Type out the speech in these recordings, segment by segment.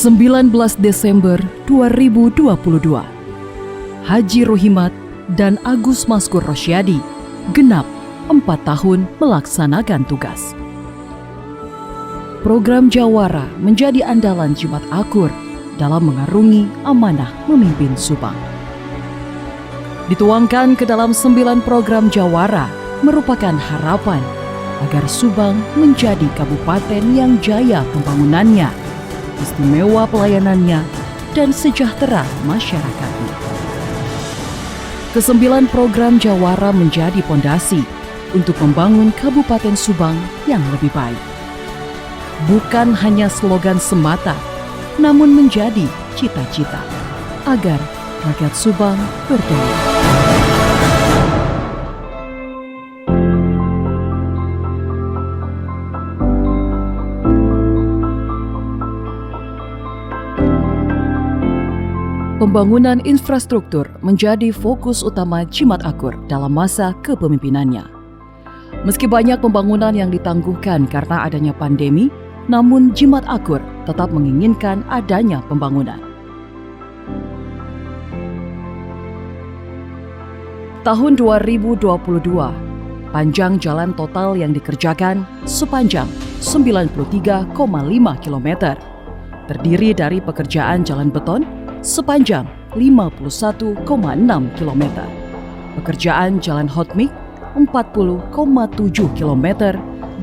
19 Desember 2022, Haji Rohimat dan Agus Maskur Rosyadi genap 4 tahun melaksanakan tugas. Program Jawara menjadi andalan Jumat Akur dalam mengarungi amanah memimpin Subang. Dituangkan ke dalam 9 program Jawara merupakan harapan agar Subang menjadi kabupaten yang jaya pembangunannya, istimewa pelayanannya, dan sejahtera masyarakatnya. Ke-9 program Jawara menjadi pondasi untuk membangun Kabupaten Subang yang lebih baik. Bukan hanya slogan semata, namun menjadi cita-cita agar rakyat Subang berdaya. Pembangunan infrastruktur menjadi fokus utama Jimat Akur dalam masa kepemimpinannya. Meski banyak pembangunan yang ditangguhkan karena adanya pandemi, namun Jimat Akur tetap menginginkan adanya pembangunan. Tahun 2022, panjang jalan total yang dikerjakan sepanjang 93,5 km. Terdiri dari pekerjaan jalan beton sepanjang 51,6 km, pekerjaan jalan hot mix 40,7 km,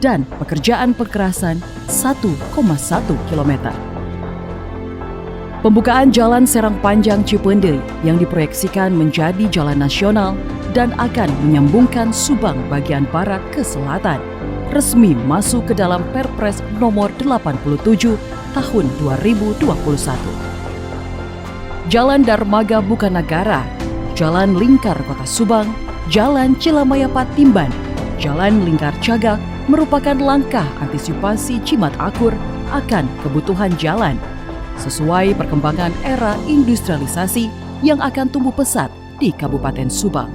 dan pekerjaan pekerasan 1,1 km. Pembukaan Jalan Serang Panjang Cipendei yang diproyeksikan menjadi jalan nasional dan akan menyambungkan Subang bagian barat ke selatan resmi masuk ke dalam Perpres nomor 87 tahun 2021. Jalan Darmaga Bukanagara, Jalan Lingkar Kota Subang, Jalan Cilamaya Patimban, Jalan Lingkar Cagak merupakan langkah antisipasi Jimat Akur akan kebutuhan jalan sesuai perkembangan era industrialisasi yang akan tumbuh pesat di Kabupaten Subang.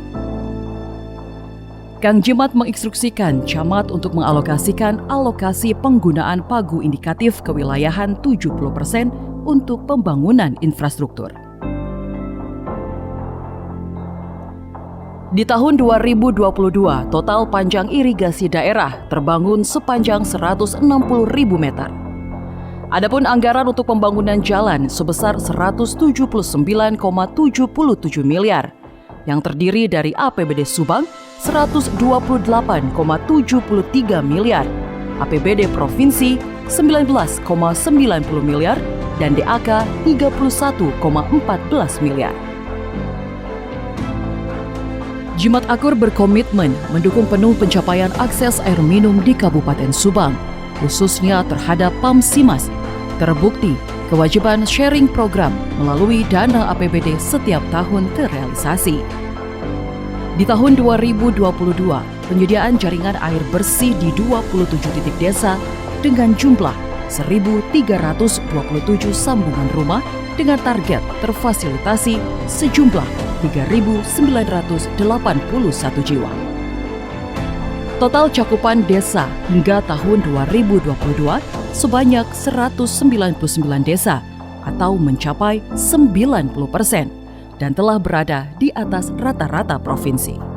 Kang Jimat menginstruksikan camat untuk mengalokasikan alokasi penggunaan pagu indikatif kewilayahan 70% untuk pembangunan infrastruktur. Di tahun 2022, total panjang irigasi daerah terbangun sepanjang 160.000 meter. Adapun anggaran untuk pembangunan jalan sebesar 179,77 miliar, yang terdiri dari APBD Subang 128,73 miliar, APBD Provinsi 19,90 miliar, dan DAK 31,14 miliar. Jimat Akur berkomitmen mendukung penuh pencapaian akses air minum di Kabupaten Subang, khususnya terhadap PAM Simas. Terbukti kewajiban sharing program melalui dana APBD setiap tahun terrealisasi. Di tahun 2022, penyediaan jaringan air bersih di 27 titik desa dengan jumlah 1.327 sambungan rumah dengan target terfasilitasi sejumlah 3.981 jiwa. Total cakupan desa hingga tahun 2022 sebanyak 199 desa atau mencapai 90% dan telah berada di atas rata-rata provinsi.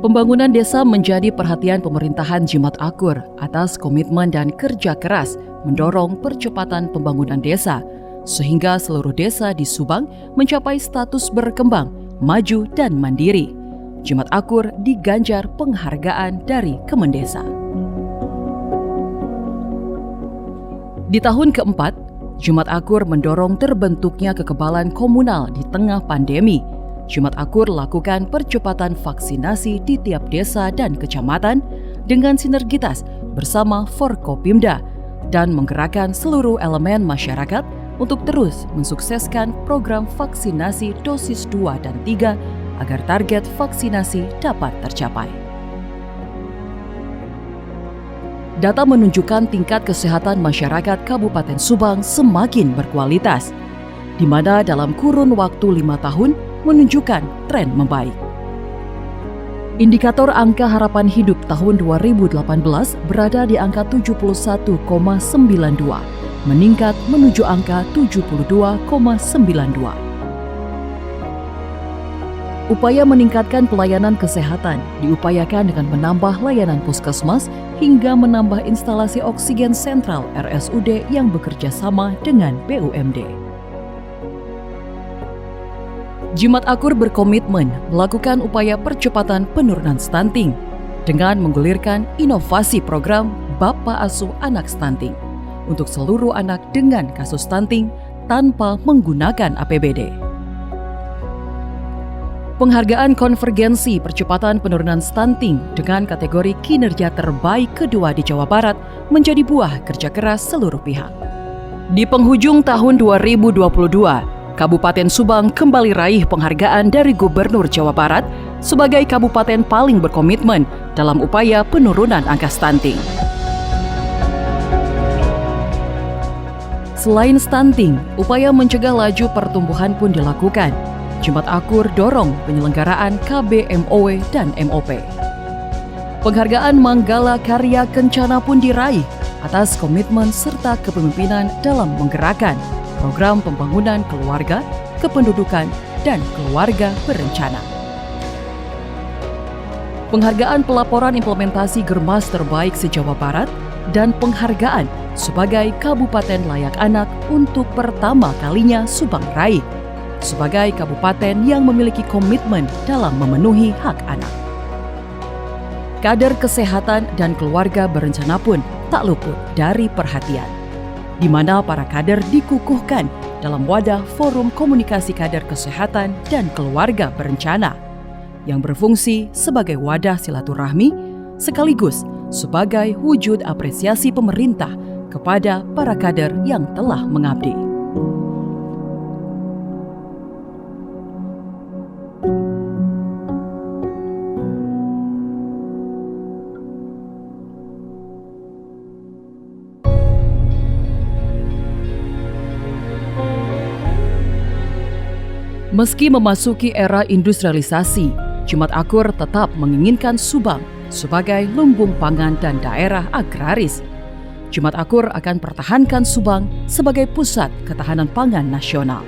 Pembangunan desa menjadi perhatian pemerintahan Jimat Akur atas komitmen dan kerja keras mendorong percepatan pembangunan desa sehingga seluruh desa di Subang mencapai status berkembang, maju dan mandiri. Jimat Akur diganjar penghargaan dari Kemendesa. Di tahun keempat, Jimat Akur mendorong terbentuknya kekebalan komunal di tengah pandemi. Jimat Akur lakukan percepatan vaksinasi di tiap desa dan kecamatan dengan sinergitas bersama Forkopimda dan menggerakkan seluruh elemen masyarakat untuk terus mensukseskan program vaksinasi dosis 2 dan 3 agar target vaksinasi dapat tercapai. Data menunjukkan tingkat kesehatan masyarakat Kabupaten Subang semakin berkualitas. di mana dalam kurun waktu 5 tahun menunjukkan tren membaik. Indikator angka harapan hidup tahun 2018 berada di angka 71,92, meningkat menuju angka 72,92. Upaya meningkatkan pelayanan kesehatan diupayakan dengan menambah layanan puskesmas hingga menambah instalasi oksigen sentral RSUD yang bekerja sama dengan BUMD. Jimat Akur berkomitmen melakukan upaya percepatan penurunan stunting dengan menggulirkan inovasi program Bapak Asuh Anak Stunting untuk seluruh anak dengan kasus stunting tanpa menggunakan APBD. Penghargaan konvergensi percepatan penurunan stunting dengan kategori kinerja terbaik kedua di Jawa Barat menjadi buah kerja keras seluruh pihak. Di penghujung tahun 2022, Kabupaten Subang kembali raih penghargaan dari Gubernur Jawa Barat sebagai kabupaten paling berkomitmen dalam upaya penurunan angka stunting. Selain stunting, upaya mencegah laju pertumbuhan pun dilakukan. Jimat Akur dorong penyelenggaraan KBMOW dan MOP. Penghargaan Manggala Karya Kencana pun diraih atas komitmen serta kepemimpinan dalam menggerakkan program pembangunan keluarga, kependudukan, dan keluarga berencana. Penghargaan pelaporan implementasi Germas terbaik se-Jawa Barat dan penghargaan sebagai Kabupaten Layak Anak untuk pertama kalinya Subang raih sebagai kabupaten yang memiliki komitmen dalam memenuhi hak anak. Kader kesehatan dan keluarga berencana pun tak luput dari perhatian, di mana para kader dikukuhkan dalam wadah Forum Komunikasi Kader Kesehatan dan Keluarga Berencana, yang berfungsi sebagai wadah silaturahmi sekaligus sebagai wujud apresiasi pemerintah kepada para kader yang telah mengabdi. Meski memasuki era industrialisasi, Jimat Akur tetap menginginkan Subang sebagai lumbung pangan dan daerah agraris. Jimat Akur akan pertahankan Subang sebagai pusat ketahanan pangan nasional.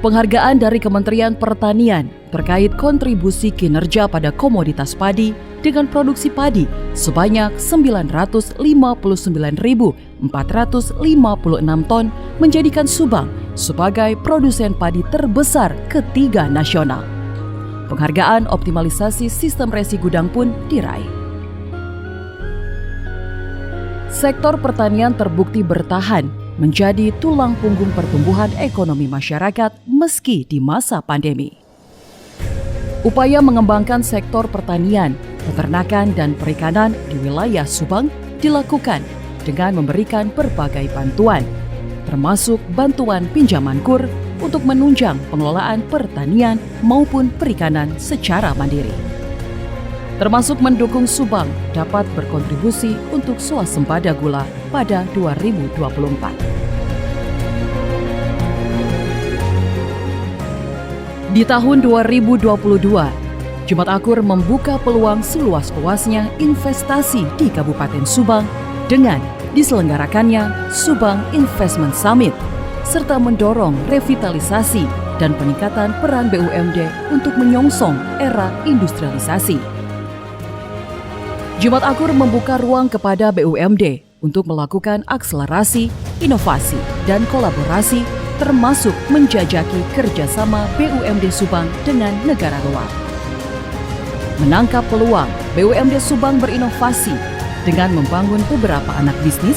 Penghargaan dari Kementerian Pertanian terkait kontribusi kinerja pada komoditas padi dengan produksi padi sebanyak 959.456 ton menjadikan Subang sebagai produsen padi terbesar ketiga nasional. Penghargaan optimalisasi sistem resi gudang pun diraih. Sektor pertanian terbukti bertahan menjadi tulang punggung pertumbuhan ekonomi masyarakat meski di masa pandemi. Upaya mengembangkan sektor pertanian, peternakan, dan perikanan di wilayah Subang dilakukan dengan memberikan berbagai bantuan, termasuk bantuan pinjaman KUR untuk menunjang pengelolaan pertanian maupun perikanan secara mandiri. Termasuk mendukung Subang dapat berkontribusi untuk swasembada gula pada 2024. Di tahun 2022, Jimat Akur membuka peluang seluas-luasnya investasi di Kabupaten Subang dengan diselenggarakannya Subang Investment Summit, serta mendorong revitalisasi dan peningkatan peran BUMD untuk menyongsong era industrialisasi. Jimat Akur membuka ruang kepada BUMD untuk melakukan akselerasi, inovasi, dan kolaborasi, termasuk menjajaki kerjasama BUMD Subang dengan negara luar. Menangkap peluang, BUMD Subang berinovasi dengan membangun beberapa anak bisnis,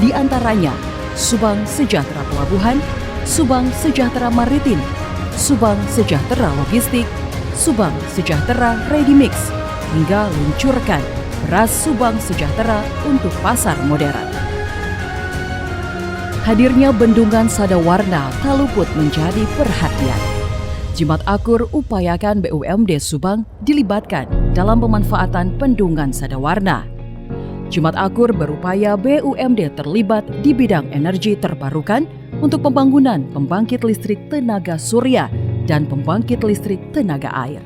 di antaranya Subang Sejahtera Pelabuhan, Subang Sejahtera Maritim, Subang Sejahtera Logistik, Subang Sejahtera Ready Mix, hingga luncurkan beras Subang Sejahtera untuk pasar modern. Hadirnya bendungan Sadawarna tak luput menjadi perhatian. Jimat Akur upayakan BUMD Subang dilibatkan dalam pemanfaatan bendungan Sadawarna. Jimat Akur berupaya BUMD terlibat di bidang energi terbarukan untuk pembangunan pembangkit listrik tenaga surya dan pembangkit listrik tenaga air.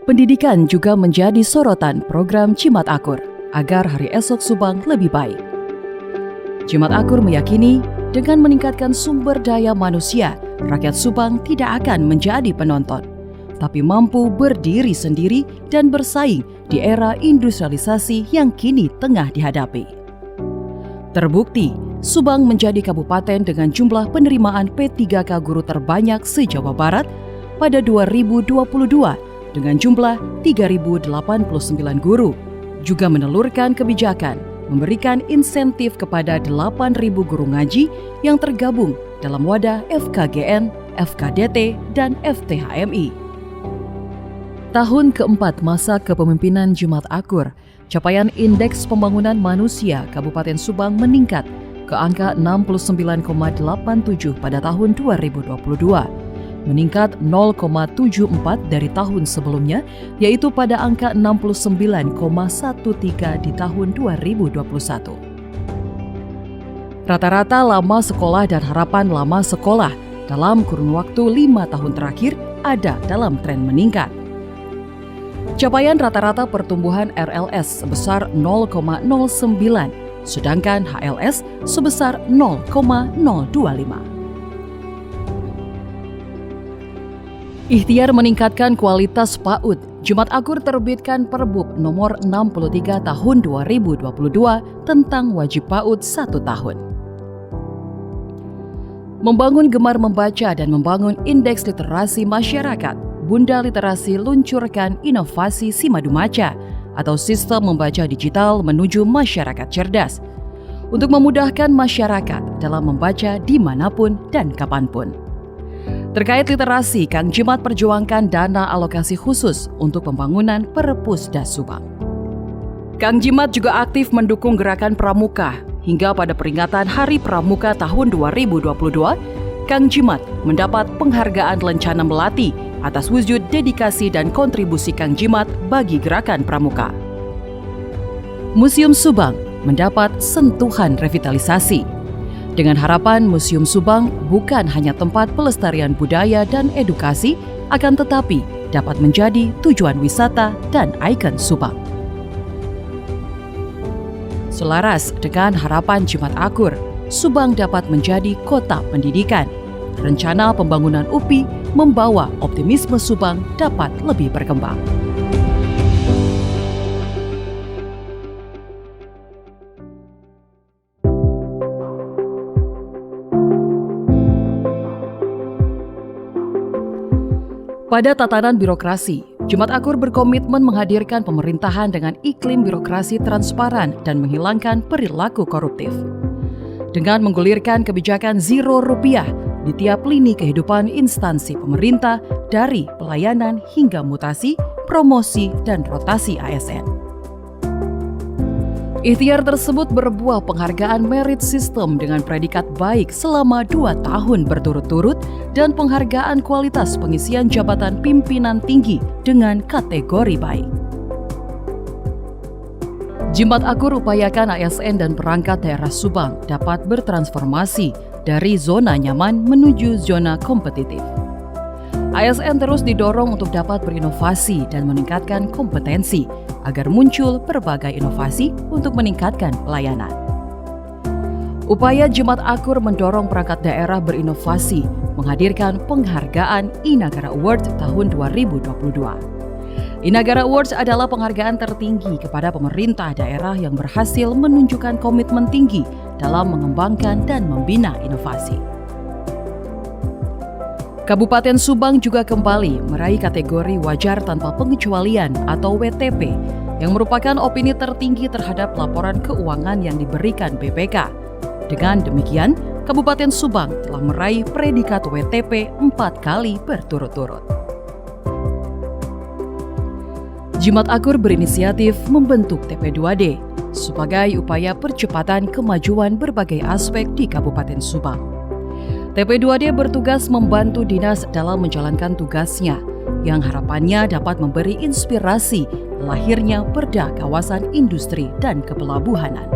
Pendidikan juga menjadi sorotan program Jimat Akur agar hari esok Subang lebih baik. Jimat Akur meyakini dengan meningkatkan sumber daya manusia, rakyat Subang tidak akan menjadi penonton, tapi mampu berdiri sendiri dan bersaing di era industrialisasi yang kini tengah dihadapi. Terbukti, Subang menjadi kabupaten dengan jumlah penerimaan P3K guru terbanyak se-Jawa Barat pada 2022 dengan jumlah 3.089 guru, juga menelurkan kebijakan memberikan insentif kepada 8.000 guru ngaji yang tergabung dalam wadah FKGN, FKDT, dan FTHMI. Tahun keempat masa kepemimpinan Jimat Akur, capaian Indeks Pembangunan Manusia Kabupaten Subang meningkat ke angka 69,87 pada tahun 2022. Meningkat 0,74 dari tahun sebelumnya, yaitu pada angka 69,13 di tahun 2021. Rata-rata lama sekolah dan harapan lama sekolah dalam kurun waktu 5 tahun terakhir ada dalam tren meningkat. Capaian rata-rata pertumbuhan RLS sebesar 0,09, sedangkan HLS sebesar 0,025. Ikhtiar meningkatkan kualitas PAUD, Jimat Akur terbitkan Perbub nomor 63 tahun 2022 tentang wajib PAUD 1 tahun. Membangun gemar membaca dan membangun indeks literasi masyarakat, Bunda Literasi luncurkan inovasi Simadu Maca atau sistem membaca digital menuju masyarakat cerdas untuk memudahkan masyarakat dalam membaca dimanapun dan kapanpun. Terkait literasi, Kang Jimat perjuangkan dana alokasi khusus untuk pembangunan Perpusdas Subang. Kang Jimat juga aktif mendukung gerakan Pramuka. Hingga pada peringatan Hari Pramuka tahun 2022, Kang Jimat mendapat penghargaan Lencana Melati atas wujud dedikasi dan kontribusi Kang Jimat bagi gerakan Pramuka. Museum Subang mendapat sentuhan revitalisasi. Dengan harapan Museum Subang bukan hanya tempat pelestarian budaya dan edukasi, akan tetapi dapat menjadi tujuan wisata dan ikon Subang. Selaras dengan harapan Jimat Akur, Subang dapat menjadi kota pendidikan. Rencana pembangunan UPI membawa optimisme Subang dapat lebih berkembang. Pada tatanan birokrasi, Jimat Akur berkomitmen menghadirkan pemerintahan dengan iklim birokrasi transparan dan menghilangkan perilaku koruptif. Dengan menggulirkan kebijakan zero rupiah di tiap lini kehidupan instansi pemerintah dari pelayanan hingga mutasi, promosi, dan rotasi ASN. Ikhtiar tersebut berbuah penghargaan merit system dengan predikat baik selama 2 tahun berturut-turut dan penghargaan kualitas pengisian jabatan pimpinan tinggi dengan kategori baik. Jimat Akur upayakan ASN dan perangkat daerah Subang dapat bertransformasi dari zona nyaman menuju zona kompetitif. ASN terus didorong untuk dapat berinovasi dan meningkatkan kompetensi agar muncul berbagai inovasi untuk meningkatkan pelayanan. Upaya Jimat Akur mendorong perangkat daerah berinovasi menghadirkan penghargaan Inagara Award tahun 2022. Inagara Awards adalah penghargaan tertinggi kepada pemerintah daerah yang berhasil menunjukkan komitmen tinggi dalam mengembangkan dan membina inovasi. Kabupaten Subang juga kembali meraih kategori wajar tanpa pengecualian atau WTP yang merupakan opini tertinggi terhadap laporan keuangan yang diberikan BPK. Dengan demikian, Kabupaten Subang telah meraih predikat WTP 4 kali berturut-turut. Jimat Akur berinisiatif membentuk TP2D sebagai upaya percepatan kemajuan berbagai aspek di Kabupaten Subang. TP2D bertugas membantu dinas dalam menjalankan tugasnya, yang harapannya dapat memberi inspirasi lahirnya perda kawasan industri dan kepelabuhanan.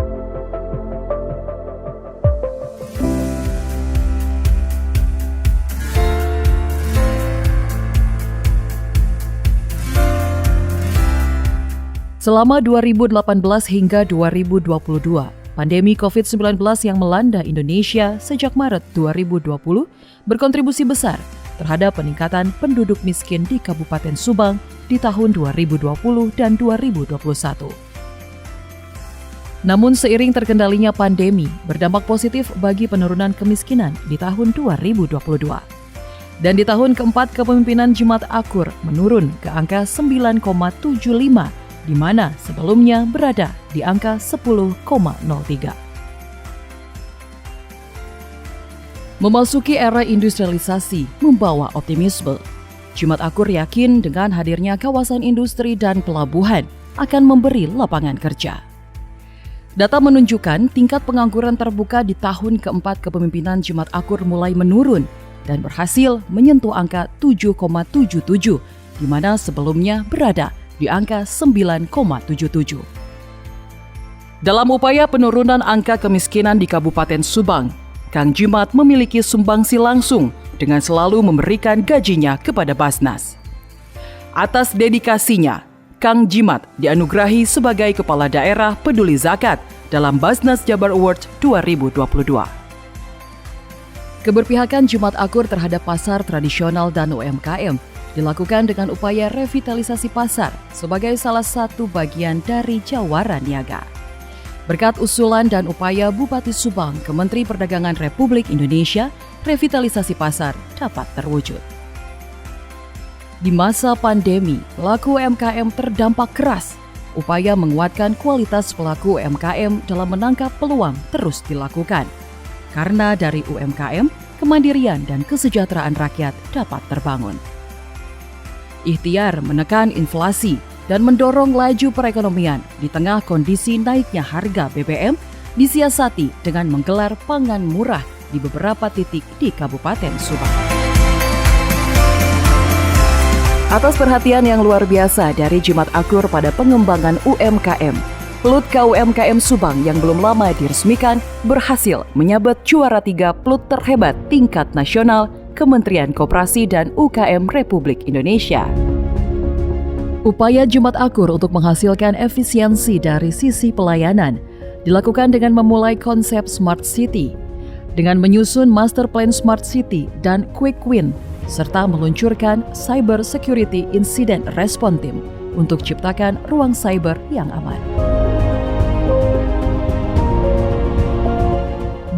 Selama 2018 hingga 2022, pandemi COVID-19 yang melanda Indonesia sejak Maret 2020 berkontribusi besar terhadap peningkatan penduduk miskin di Kabupaten Subang di tahun 2020 dan 2021. Namun seiring terkendalinya pandemi, berdampak positif bagi penurunan kemiskinan di tahun 2022. Dan di tahun keempat kepemimpinan Jumat Akur menurun ke angka 9,75, di mana sebelumnya berada di angka 10,03. Memasuki era industrialisasi membawa optimisme. Jumat Akur yakin dengan hadirnya kawasan industri dan pelabuhan akan memberi lapangan kerja. Data menunjukkan tingkat pengangguran terbuka di tahun keempat kepemimpinan Jumat Akur mulai menurun dan berhasil menyentuh angka 7,77, di mana sebelumnya berada di angka 9,77. Dalam upaya penurunan angka kemiskinan di Kabupaten Subang, Kang Jimat memiliki sumbangsi langsung dengan selalu memberikan gajinya kepada Basnas. Atas dedikasinya, Kang Jimat dianugerahi sebagai Kepala Daerah Peduli Zakat dalam Basnas Jabar Awards 2022. Keberpihakan Jumat Akur terhadap pasar tradisional dan UMKM dilakukan dengan upaya revitalisasi pasar sebagai salah satu bagian dari jawara niaga. Berkat usulan dan upaya Bupati Subang ke Menteri Perdagangan Republik Indonesia, revitalisasi pasar dapat terwujud. Di masa pandemi, pelaku UMKM terdampak keras. Upaya menguatkan kualitas pelaku UMKM dalam menangkap peluang terus dilakukan. Karena dari UMKM, kemandirian dan kesejahteraan rakyat dapat terbangun. Ikhtiar menekan inflasi dan mendorong laju perekonomian di tengah kondisi naiknya harga BBM disiasati dengan menggelar pangan murah di beberapa titik di Kabupaten Subang. Atas perhatian yang luar biasa dari Jumat Akur pada pengembangan UMKM, Plut KUMKM Subang yang belum lama diresmikan berhasil menyabet juara 3 Plut terhebat tingkat nasional Kementerian Koperasi dan UKM Republik Indonesia. Upaya Jumat Akur untuk menghasilkan efisiensi dari sisi pelayanan dilakukan dengan memulai konsep Smart City, dengan menyusun Master Plan Smart City dan Quick Win, serta meluncurkan Cyber Security Incident Response Team untuk ciptakan ruang cyber yang aman.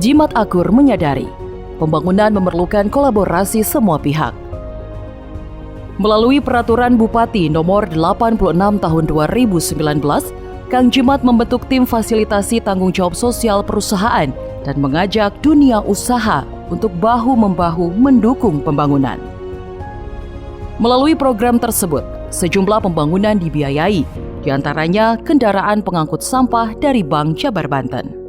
Jumat Akur menyadari pembangunan memerlukan kolaborasi semua pihak. Melalui Peraturan Bupati Nomor 86 Tahun 2019, Kang Jimat membentuk tim fasilitasi tanggung jawab sosial perusahaan dan mengajak dunia usaha untuk bahu-membahu mendukung pembangunan. Melalui program tersebut, sejumlah pembangunan dibiayai, diantaranya kendaraan pengangkut sampah dari Bank Jabar Banten.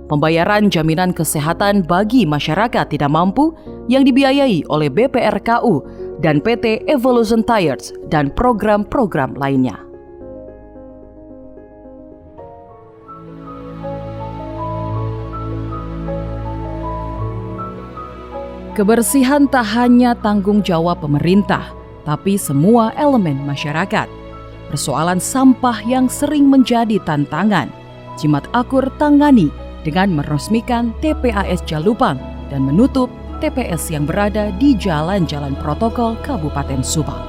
Pembayaran jaminan kesehatan bagi masyarakat tidak mampu yang dibiayai oleh BPRKU dan PT Evolution Tires dan program-program lainnya. Kebersihan tak hanya tanggung jawab pemerintah, tapi semua elemen masyarakat. Persoalan sampah yang sering menjadi tantangan, Jumat Akur tangani dengan meresmikan TPAS Jalupang dan menutup TPS yang berada di jalan-jalan protokol Kabupaten Subang.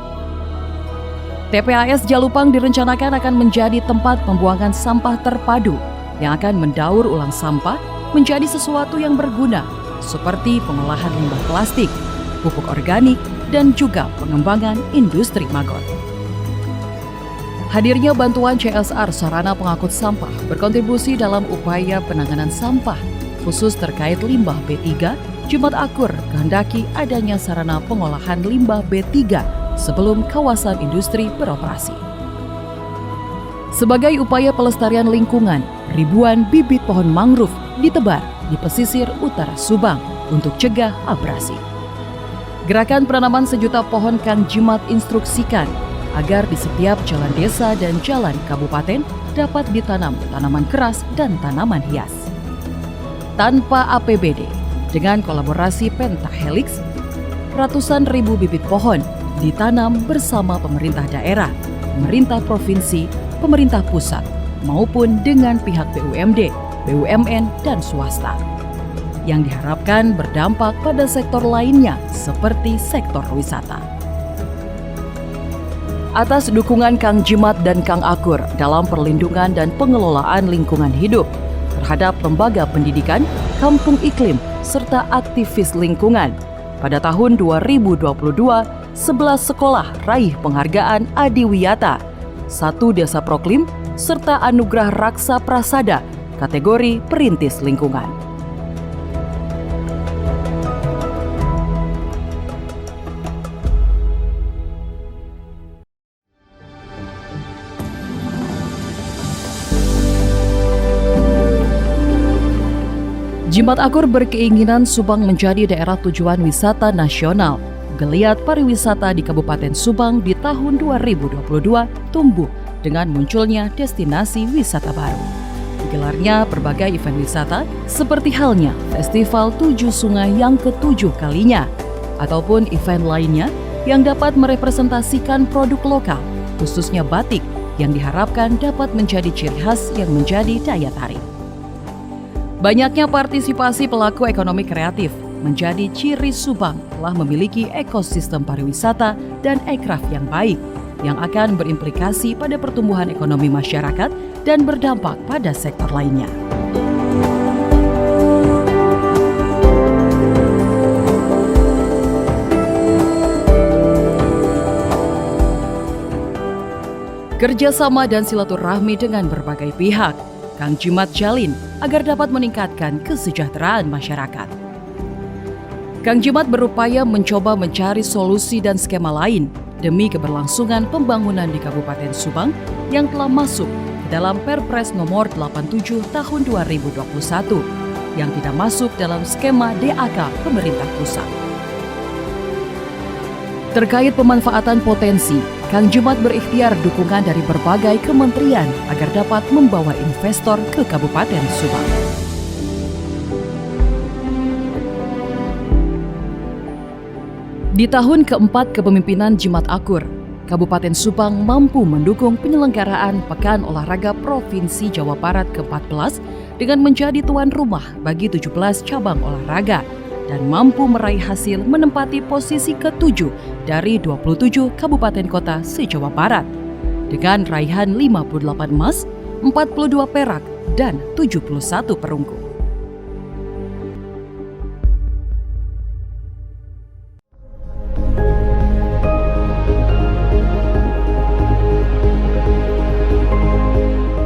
TPAS Jalupang direncanakan akan menjadi tempat pembuangan sampah terpadu yang akan mendaur ulang sampah menjadi sesuatu yang berguna, seperti pengolahan limbah plastik, pupuk organik, dan juga pengembangan industri maggot. Hadirnya bantuan CSR sarana pengangkut sampah berkontribusi dalam upaya penanganan sampah, khusus terkait limbah B3. Jumat Akur kehendaki adanya sarana pengolahan limbah B3 sebelum kawasan industri beroperasi. Sebagai upaya pelestarian lingkungan, ribuan bibit pohon mangrove ditebar di pesisir utara Subang untuk cegah abrasi. Gerakan penanaman sejuta pohon Kang Jimat instruksikan agar di setiap jalan desa dan jalan kabupaten dapat ditanam tanaman keras dan tanaman hias. Tanpa APBD, dengan kolaborasi Pentahelix, ratusan ribu bibit pohon ditanam bersama pemerintah daerah, pemerintah provinsi, pemerintah pusat, maupun dengan pihak BUMD, BUMN, dan swasta, yang diharapkan berdampak pada sektor lainnya seperti sektor wisata. Atas dukungan Kang Jimat dan Kang Akur dalam perlindungan dan pengelolaan lingkungan hidup terhadap lembaga pendidikan, kampung iklim, serta aktivis lingkungan, pada tahun 2022, 11 sekolah raih penghargaan Adiwiyata, 1 desa proklim, serta anugerah Raksa Prasada kategori perintis lingkungan. Jimat Akur berkeinginan Subang menjadi daerah tujuan wisata nasional. Geliat pariwisata di Kabupaten Subang di tahun 2022 tumbuh dengan munculnya destinasi wisata baru. Digelarnya berbagai event wisata seperti halnya Festival 7 Sungai yang ke-7 kalinya, ataupun event lainnya yang dapat merepresentasikan produk lokal, khususnya batik, yang diharapkan dapat menjadi ciri khas yang menjadi daya tarik. Banyaknya partisipasi pelaku ekonomi kreatif menjadi ciri Subang telah memiliki ekosistem pariwisata dan ekraf yang baik yang akan berimplikasi pada pertumbuhan ekonomi masyarakat dan berdampak pada sektor lainnya. Kerjasama dan silaturahmi dengan berbagai pihak, Kang Jimat jalin agar dapat meningkatkan kesejahteraan masyarakat. Kang Jimat berupaya mencoba mencari solusi dan skema lain demi keberlangsungan pembangunan di Kabupaten Subang yang telah masuk ke dalam Perpres nomor 87 tahun 2021 yang tidak masuk dalam skema DAK pemerintah pusat. Terkait pemanfaatan potensi, Kang Jimat berikhtiar dukungan dari berbagai kementerian agar dapat membawa investor ke Kabupaten Subang. Di tahun keempat kepemimpinan Jimat Akur, Kabupaten Subang mampu mendukung penyelenggaraan Pekan Olahraga Provinsi Jawa Barat ke-14 dengan menjadi tuan rumah bagi 17 cabang olahraga dan mampu meraih hasil menempati posisi ke-7 dari 27 kabupaten kota se-Jawa Barat dengan raihan 58 emas, 42 perak, dan 71 perunggu.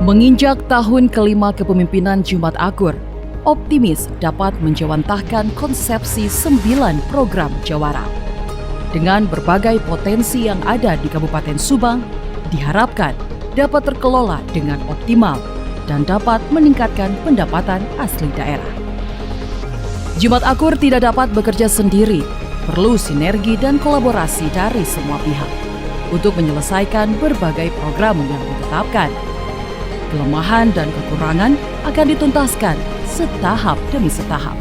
Menginjak tahun kelima kepemimpinan Jimat Akur, optimis dapat menjawantahkan konsepsi 9 program Jawara. Dengan berbagai potensi yang ada di Kabupaten Subang, diharapkan dapat terkelola dengan optimal dan dapat meningkatkan pendapatan asli daerah. Jimat Akur tidak dapat bekerja sendiri, perlu sinergi dan kolaborasi dari semua pihak untuk menyelesaikan berbagai program yang ditetapkan. Kelemahan dan kekurangan akan dituntaskan setahap demi setahap.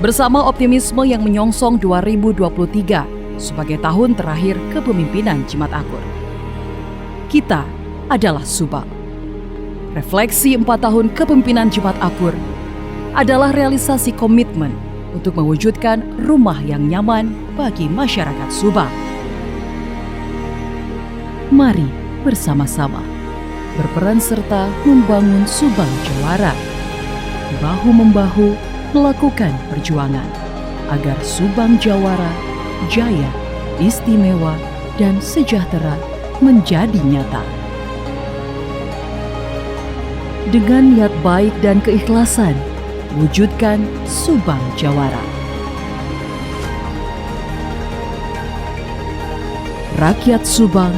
Bersama optimisme yang menyongsong 2023 sebagai tahun terakhir kepemimpinan Jimat Akur. Kita adalah Subang. Refleksi 4 tahun kepemimpinan Jimat Akur adalah realisasi komitmen untuk mewujudkan rumah yang nyaman bagi masyarakat Subang. Mari bersama-sama berperan serta membangun Subang Jawara, bahu-membahu melakukan perjuangan agar Subang Jawara jaya, istimewa, dan sejahtera menjadi nyata. Dengan niat baik dan keikhlasan, wujudkan Subang Jawara. Rakyat Subang,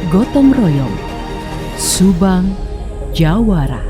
gotong royong, Subang Jawara.